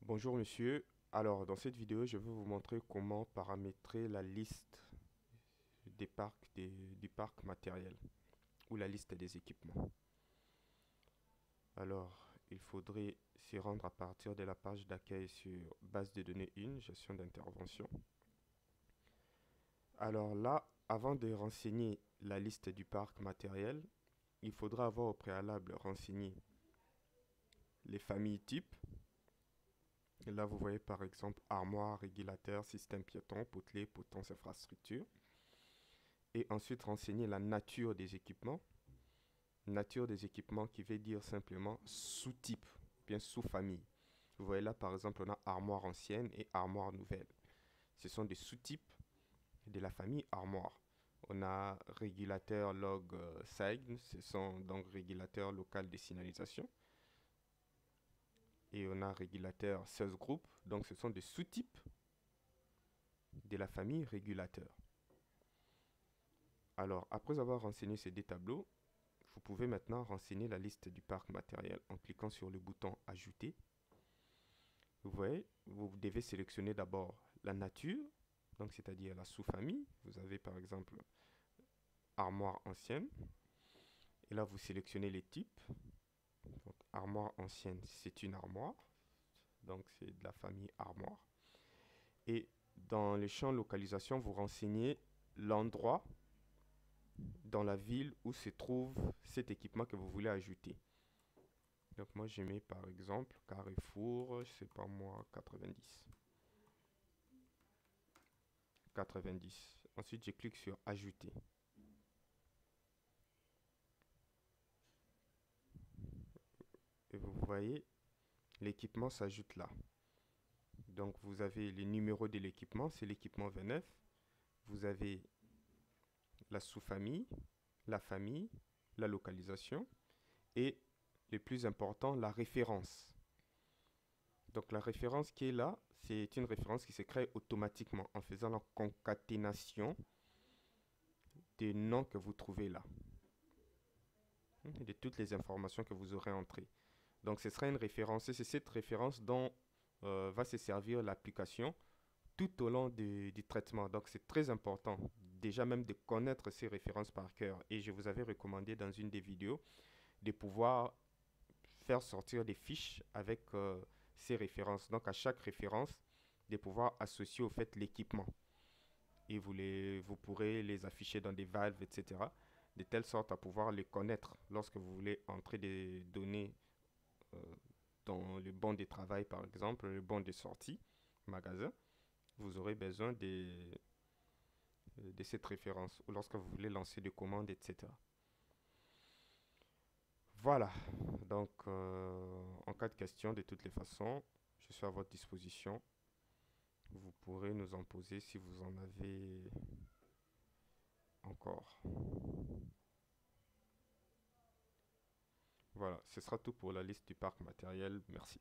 Bonjour monsieur, alors dans cette vidéo je vais vous montrer comment paramétrer la liste des parcs du parc matériel ou la liste des équipements. Alors il faudrait s'y rendre à partir de la page d'accueil sur base de données 1, gestion d'intervention. Alors là, avant de renseigner la liste du parc matériel, il faudra avoir au préalable renseigné les familles types. Et là vous voyez par exemple armoire, régulateur, système piéton, potelet, potence, infrastructure. Et ensuite renseigner la nature des équipements. Nature des équipements qui veut dire simplement sous-type, bien sous-famille. Vous voyez là par exemple on a armoire ancienne et armoire nouvelle. Ce sont des sous-types de la famille armoire. On a régulateur log SIGN, ce sont donc régulateurs local de signalisation. Et on a régulateur 16 group, donc ce sont des sous-types de la famille régulateur. Alors après avoir renseigné ces deux tableaux, vous pouvez maintenant renseigner la liste du parc matériel en cliquant sur le bouton Ajouter. Vous voyez, vous devez sélectionner d'abord la nature, donc c'est-à-dire la sous-famille. Vous avez par exemple armoire ancienne. Et là, vous sélectionnez les types. Donc, armoire ancienne, c'est une armoire. Donc c'est de la famille armoire. Et dans le champ localisation, vous renseignez l'endroit dans la ville où se trouve cet équipement que vous voulez ajouter. Donc moi je mets par exemple Carrefour, je sais pas moi, 90. 90. Ensuite je clique sur Ajouter. Et vous voyez, l'équipement s'ajoute là. Donc vous avez les numéros de l'équipement, c'est l'équipement 29. Vous avez la sous-famille, la famille, la localisation et le plus important, la référence. Donc la référence qui est là, c'est une référence qui se crée automatiquement en faisant la concaténation des noms que vous trouvez là, et de toutes les informations que vous aurez entrées. Donc ce sera une référence et c'est cette référence dont va se servir l'application tout au long du traitement. Donc c'est très important déjà même de connaître ces références par cœur. Et je vous avais recommandé dans une des vidéos de pouvoir faire sortir des fiches avec ces références. Donc à chaque référence, de pouvoir associer au fait l'équipement. Et vous pourrez les afficher dans des valves, etc. De telle sorte à pouvoir les connaître lorsque vous voulez entrer des données euh, dans le bon de travail, par exemple, le bon de sortie, magasin. Vous aurez besoin de cette référence ou lorsque vous voulez lancer des commandes, etc. Voilà, donc en cas de question, de toutes les façons, je suis à votre disposition. Vous pourrez nous en poser si vous en avez encore. Voilà, ce sera tout pour la liste du parc matériel. Merci.